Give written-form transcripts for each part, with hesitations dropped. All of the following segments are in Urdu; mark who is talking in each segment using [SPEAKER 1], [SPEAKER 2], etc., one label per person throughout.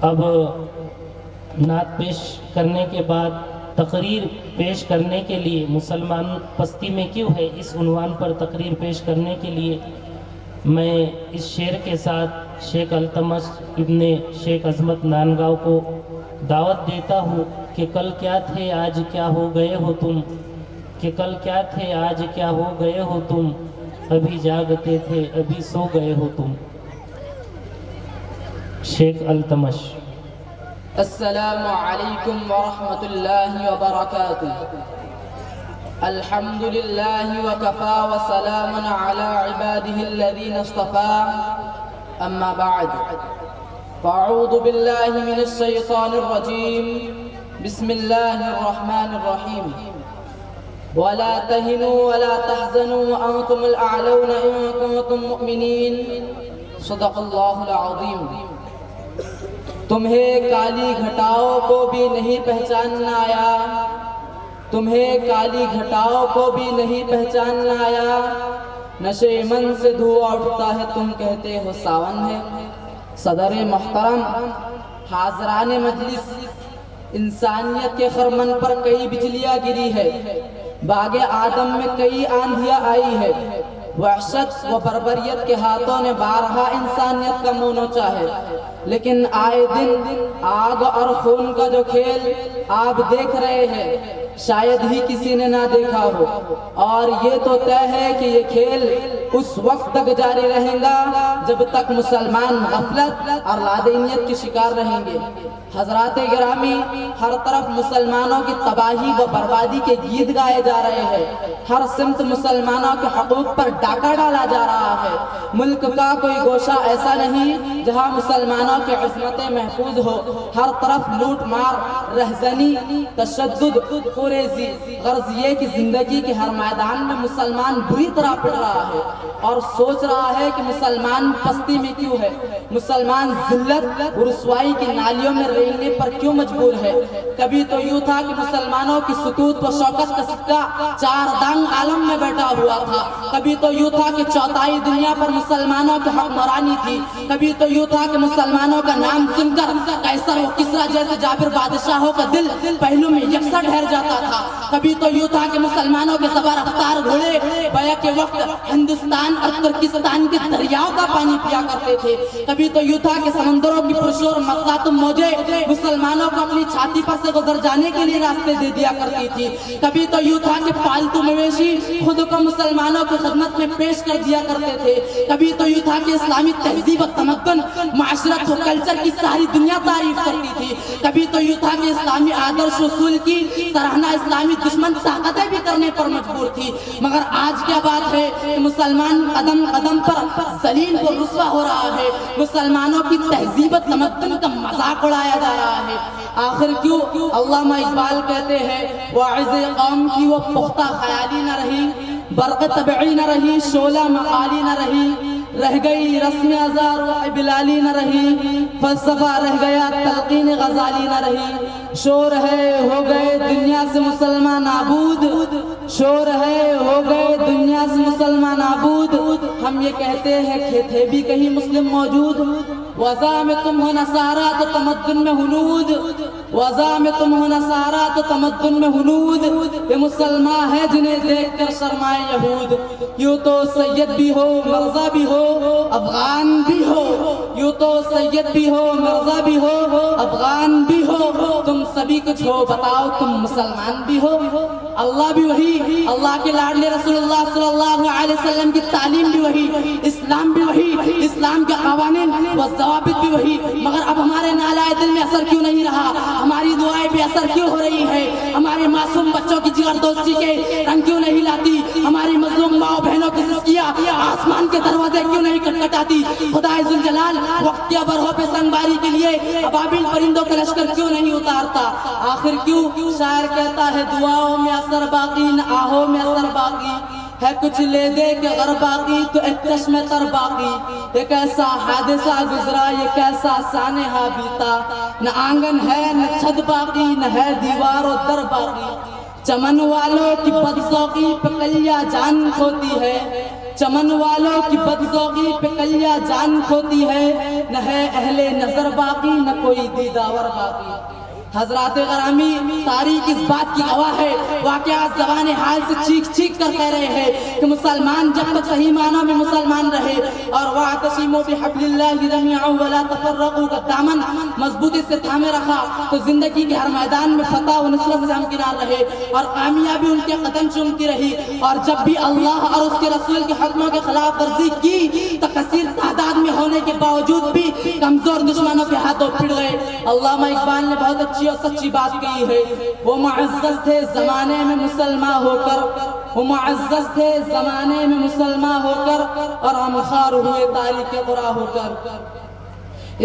[SPEAKER 1] اب نعت پیش کرنے کے بعد تقریر پیش کرنے کے لیے مسلمان پستی میں کیوں ہے اس عنوان پر تقریر پیش کرنے کے لیے میں اس شعر کے ساتھ شیخ التمش ابن شیخ عظمت نانگاؤ کو دعوت دیتا ہوں کہ کل کیا تھے آج کیا ہو گئے ہو تم، کہ کل کیا تھے آج کیا ہو گئے ہو تم، ابھی جاگتے تھے ابھی سو گئے ہو تم۔ شیخ التمش۔
[SPEAKER 2] السلام علیکم ورحمۃ اللہ وبرکاتہ۔ الحمد للہ وکفا وسلام علی عبادہ الذین اصطفى، اما بعد فاعوذ باللہ من الشیطان الرجیم، بسم اللہ الرحمن الرحیم۔ ولا تهنوا ولا تحزنوا وانتم الاعلون ان کنتم مؤمنین، صدق اللہ العظیم۔ تمہیں کالی گھٹاؤں کو بھی نہیں پہچاننا آیا، تمہیں کالی گھٹاؤں کو بھی نہیں پہچاننا آیا، نشے من سے دھواں اٹھتا ہے تم کہتے ہو ساون ہے۔ صدر محترم، حاضران مجلس، انسانیت کے خرمن پر کئی بجلیاں گری ہے، باغ آدم میں کئی آندھیاں آئی ہے، وحشت و بربریت کے ہاتھوں نے بارہا انسانیت کا منہ نوچا ہے، لیکن آئے دن آگ اور خون کا جو کھیل آپ دیکھ رہے ہیں شاید ہی کسی نے نہ دیکھا ہو، اور یہ تو طے ہے کہ یہ کھیل اس وقت تک جاری رہے گا جب تک مسلمان غفلت اور لادینیت کے شکار رہیں گے۔ حضرات گرامی، ہر طرف مسلمانوں کی تباہی و بربادی کے گیت گائے جا رہے ہیں، ہر سمت مسلمانوں کے حقوق پر ڈاکہ ڈالا جا رہا ہے۔ ملک کا کوئی گوشہ ایسا نہیں جہاں مسلمانوں کی عصمتیں محفوظ ہو، ہر طرف لوٹ مار، رہزنی، تشدد، خوریزی۔ غرض یہ کہ زندگی کے ہر میدان میں مسلمان بری طرح پڑ رہا ہے اور سوچ رہا ہے کہ مسلمان پستی میں کیوں ہے، مسلمان ذلت و رسوائی کی نالیوں میں رینگنے پر کیوں مجبور ہے۔ کبھی تو یوں تھا کہ مسلمانوں کی سکوت و شوکت کا سکہ چار دانگ عالم میں بیٹھا ہوا تھا، کبھی تو یوں تھا کہ چوتھائی دنیا پر مسلمانوں کی حکمرانی تھی، کبھی تو یوں تھا کہ مسلمانوں کا نام سن کر قیصر و کسریٰ جیسے جابر بادشاہوں کا دل پہلو میں یکساں ٹھہر جاتا تھا، کبھی تو یوں تھا کہ مسلمانوں کے زبر رفتار گھوڑے بیع کے وقت ہندوستان اور ترکستان کے دریاؤں کا پانی پیا کرتے تھے، کبھی تو یوں تھا کہ سمندروں کی پرشور مطلاتم موجیں مسلمانوں کو اپنی چھاتی پر سے گزر جانے کے لیے راستے دے دیا کرتی تھی، کبھی تو یوں تھا کہ پالتو مویشی خود کو مسلمانوں کی خدمت میں پیش کر دیا کرتے تھے، کبھی تو یوں تھا کہ اسلامی تہذیب و تمدن، معاشرت و کلچر کی ساری دنیا تعریف کرتی تھی، کبھی تو یوں تھا کہ اسلامی آدرش و اصول کی سراہنا اسلامی دشمن طاقتیں بھی کرنے پر مجبور تھی۔ مگر آج کیا بات ہے کہ مسلمان قدم قدم پر ذلیل و رسوا ہو رہا ہے، مسلمانوں کی تہذیب و تمدن کا مذاق اڑایا جا رہا ہے۔ آخر کیوں؟ علامہ اقبال کہتے ہیں واعظ قوم کی وہ پختہ خیالی نہ رہی، برق طبعی نہ رہی، شعلہ مقالی نہ رہی، رہ گئی رسم ازار و ابلالی نہ رہی، فلسفہ رہ گیا تلقین غزالی نہ رہی، شور ہے ہو گئے دنیا سے مسلمان نابود، شور ہے ہو گئے دنیا سے مسلمان نابود، ہم یہ کہتے ہیں کہ تھے بھی کہیں مسلم موجود، وضع میں تم ہو نصارہ تو تمدن میں ہنود، وضع میں تم ہو نصارہ تو تمدن میں ہنود، یہ مسلمان ہے جنہیں دیکھ کر شرمائے یہود، یوں تو سید بھی ہو مرزا بھی ہو افغان بھی ہو، یوں تو سید بھی ہو مرزا بھی ہو افغان بھی ہو، تم سبھی کچھ ہو بتاؤ تم مسلمان بھی ہو۔ اللہ بھی وہی، اللہ کے لاڈلے رسول اللہ صلی اللہ علیہ وسلم کی تعلیم بھی وہی، اسلام بھی وہی، اسلام کے قوانین و ضوابط بھی وہی، مگر اب ہمارے نالائے دل میں اثر کیوں نہیں رہا، ہماری دعائیں بے اثر کیوں ہو رہی ہے، ہمارے معصوم بچوں کی جگر دوستی کے رنگ کیوں نہیں لاتی، ہماری مظلوم ماں بہنوں کی سسکیاں آسمان کے دروازے کیوں نہیں کھٹکھٹاتی، خدا ذوالجلال وقت کے برہوں پہ سنگباری کے لیے ابابیل پرندوں کا لشکر کیوں نہیں اتارتا۔ آخر کیوں؟ شاعر کہتا ہے دعاؤں میں اثر باقی نہ آہوں میں اثر باقی، ہے کچھ لے دے کے غر باقی تو ایک چشم تر باقی، ایک ایسا حادثہ گزرا یہ کیسا سانحہ بیتا، نہ آنگن ہے نہ چھت باقی نہ ہے دیوار و در باقی، چمن والوں کی بدذوقی پہ کلیہ جان کھوتی ہے، چمن والوں کی بدذوقی پہ کلیاں جان کھوتی ہے، نہ ہے اہل نظر باقی نہ کوئی دیداور باقی۔ حضرات غرامی، تاریخ اس بات کی گواہ ہے، واقعات زبان حال سے چیخ چیخ کر کہہ رہے ہیں کہ مسلمان جب تک صحیح معنوں میں مسلمان رہے اور وَاعْتَصِمُوا بِحَبْلِ اللَّهِ جَمِيعًا وَلَا تَفَرَّقُوا کا دامن مضبوطی سے تھامے رکھا تو زندگی کے ہر میدان میں فتح و نصرت سے ہمکنار رہے اور کامیابی ان کے قدم چومتی رہی۔ اور جب بھی اللہ اور اس کے رسول کے حکموں کے خلاف ورزی کی تو کثیر تعداد میں ہونے کے باوجود بھی کمزور دشمنوں کے ہاتھوں پھڑ گئے۔ علامہ اقبال نے بہت اچھی اور سچی بات کہی ہے، وہ معزز تھے زمانے میں مسلمان ہو کر، وہ معزز تھے زمانے میں مسلمان ہو کر، اور ہم خار ہوئے تاریخ قرآن ہو کر۔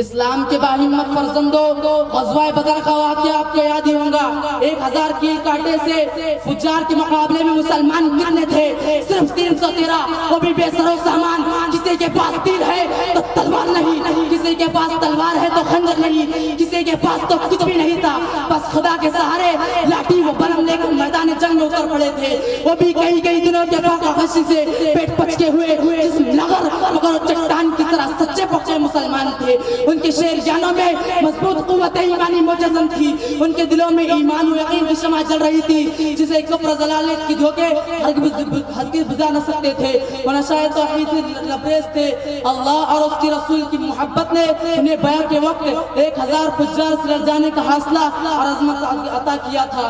[SPEAKER 2] اسلام کے باہمت فرزندوں، غزوہ بدر کا واقعہ آپ کو یاد ہی ہوگا۔ 1000 کیل کاٹے سے فجار کے مقابلے میں مسلمان کتنے تھے؟ صرف 313، وہ بھی بے سر و سامان۔ کسی کے پاس تیر ہے تو تلوار نہیں، کسی کے پاس تلوار ہے تو خنجر نہیں، کسی کے پاس تو کچھ بھی نہیں تھا، بس خدا کے سہارے لاٹھی و بلم لے کر میدان جنگ میں اتر پڑے تھے۔ وہ بھی کئی دنوں کے فاقہ خشی سے پیٹ پچکے ہوئے، جسم لغر مگر چٹان کی طرح سچے پکے مسلمان تھے۔ ان کے شیر جانوں میں مضبوط قوت ایمانی مجزم تھی، ان کے دلوں میں ایمان و یقین کی شمع جل رہی تھی جسے کفر ضلالت کی دھوکے ہرگز بجھا نہ سکتے تھے۔ وہ نشائے توحید لبریز تھے۔ اللہ اور اس کے رسول کی محبت نے انہیں بیعہ کے وقت 1000 فجار سے لڑ جانے کا حوصلہ اور عظمت عطا کیا تھا۔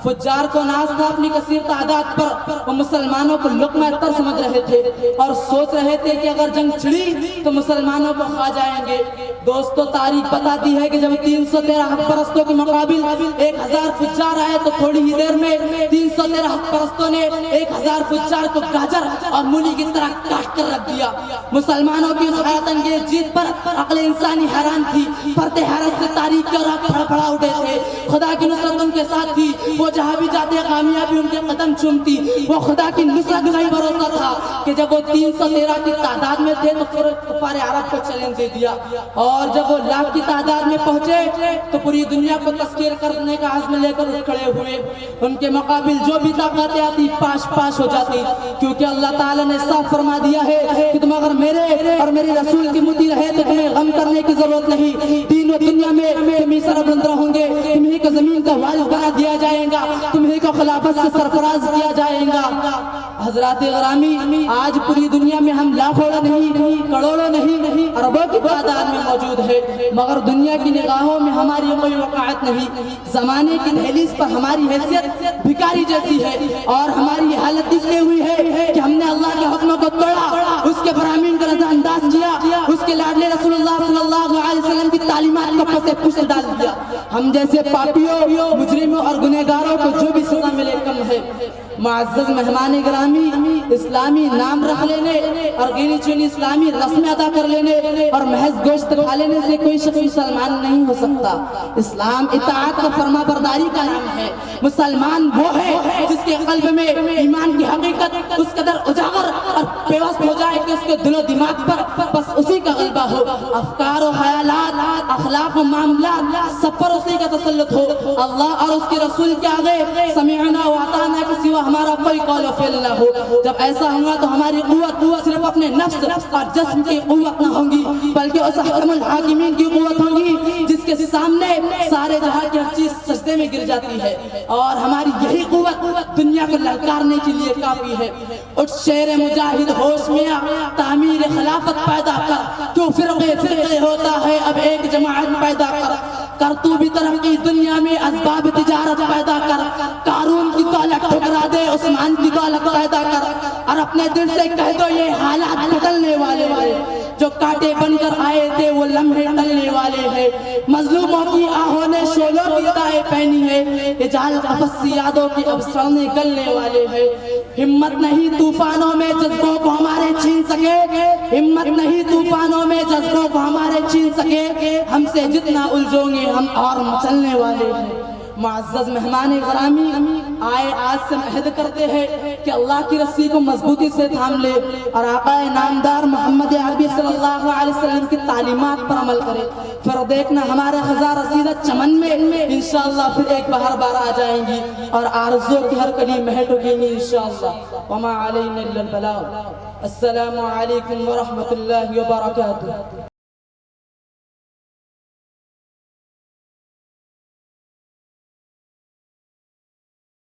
[SPEAKER 2] فجار کو ناز تھا اپنی کثیر تعداد پر، وہ مسلمانوں کو لقمہ تر سمجھ رہے تھے اور سوچ رہے تھے کہ اگر جنگ چھڑی تو مسلمانوں کو کھا جائیں گے۔ دوستو، تاریخ بتاتی ہے کہ جب 313 حق پرستوں کے مقابل 1000 فجار آئے تو تھوڑی ہی دیر میں 313 حق پرستوں نے 1000 فجار کو گاجر اور مولی کی طرح کاٹ کر رکھ دیا۔ مسلمانوں کی اس حیرت انگیز جیت پر عقل انسانی حیران تھی۔ فرد حیرت سے تاریخ کے راہ پھڑ اٹھے تھے۔ خدا کی نصرت ان کے ساتھ تھی، وہ جہاں بھی جاتے کامیابی ان کے قدم چومتی۔ وہ خدا کی نصرت کا ہی بھروسہ تھا کہ جب وہ 313 کی تعداد میں تھے تو کفار عرب کو چیلنج دے دیا، اور جب وہ لاکھ کی تعداد میں پہنچے تو پوری دنیا کو تسخیر کرنے کا عزم لے کر اٹھ کھڑے ہوئے۔ ان کے مقابل جو بھی طاقتیں آتی پاش ہو جاتی، کیونکہ اللہ تعالیٰ نے صاف فرما دیا ہے کہ تم اگر میرے اور میرے رسول کی مطیع رہے تو تمہیں غم کرنے کی ضرورت نہیں۔ دین و دنیا میں تم ہی سربلند رہو گے، تمہیں کو زمین کا وارث بنا دیا جائے گا، تمہیں کو خلافت سے سرفراز کیا جائے گا۔ حضرات غرامی، آج پوری دنیا میں ہم لاکھوں نہیں، کروڑوں نہیں، اربوں کی تعداد میں موجود ہے، مگر دنیا کی نگاہوں میں ہماری کوئی وقعت نہیں۔ زمانے کی دہلیز پر ہماری حیثیت بھکاری جیسی ہے، اور ہماری حالت اس لیے ہوئی ہے کہ ہم نے اللہ کے حکموں کو توڑا، اس کے فرامین کا نظر انداز کیا، اس کے لاڈلے رسول اللہ صلی اللہ علیہ وسلم کی تعلیمات کو پس پش ڈال دیا۔ ہم جیسے پاپیوں، مجرموں اور گنہگاروں کو جو بھی سزا ملے کم ہے۔ معزز مہمان گرامی، اسلامی نام رکھ لینے اور گینی چونی اسلامی رسمیں ادا کر لینے اور محض گوشت کھا لینے سے کوئی شخص مسلمان نہیں ہو سکتا۔ اسلام اطاعت و فرما برداری کا نام ہے۔ مسلمان وہ ہے جس کے قلب میں ایمان کی حقیقت اس قدر اجاگر اور پیوست ہو جائے کہ اس کے دل و دماغ پر بس اسی کا غلبہ ہو، افکار و خیالات، اخلاق و معاملات سب پر اسی کا تسلط ہو۔ اللہ اور اس کے رسول کے آگے سمعنا و اطعنا کے سوا ہمارا کوئی قول و فعل نہ ہو۔ جب ایسا ہوگا تو ہماری قوت صرف اپنے نفس اور جسم کی قوت نہ ہوگی، بلکہ اس حکم الحاکمین کی قوت ہوگی جس کے سامنے سارے جہاں کی ہر چیز سجدے میں گر جاتی ہے، اور ہماری یہی قوت دنیا کو للکارنے کے لیے کافی ہے۔ اٹھ شیر مجاہد ہوش میاں، تعمیر خلافت پیدا کر، کیوں فرقے ہوتا ہے اب ایک جماعت پیدا کر تو بھی ترقی دنیا میں اسباب تجارت پیدا کر، قارون کی دولت ٹھکرا دے، عثمان کی دولت پیدا کر، اور اپنے دل سے کہہ دو یہ حالات بدلنے والے ہیں، جو کانٹے بن کر آئے تھے وہ لمحے ٹلنے والے ہیں، مظلوموں کی آہوں نے شعلوں کی دائیں پہنی ہے، اجال قفس یادوں کی اب سڑنے گلنے والے ہیں۔ ہمت نہیں طوفانوں میں جذبوں کو ہمارے چھین سکے، ہمت نہیں طوفانوں میں جذبوں کو ہمارے چھین سکے، ہم سے جتنا الجھو گے ہم اور مچلنے والے ہیں۔ معزز مہمان غرامی، آئے آج سے عہد کرتے ہیں کہ اللہ کی رسی کو مضبوطی سے تھام لے اور آقا نامدار محمد عربی صلی اللہ علیہ وسلم کی تعلیمات پر عمل کرے، پھر دیکھنا ہمارے خزاں رسیدہ چمن میں انشاءاللہ پھر ایک بہار آ جائیں گی اور آرزو کی ہر کلی مہک اٹھیں گی انشاءاللہ۔ وما علینا الا البلاغ۔ السلام علیکم ورحمۃ اللہ وبرکاتہ.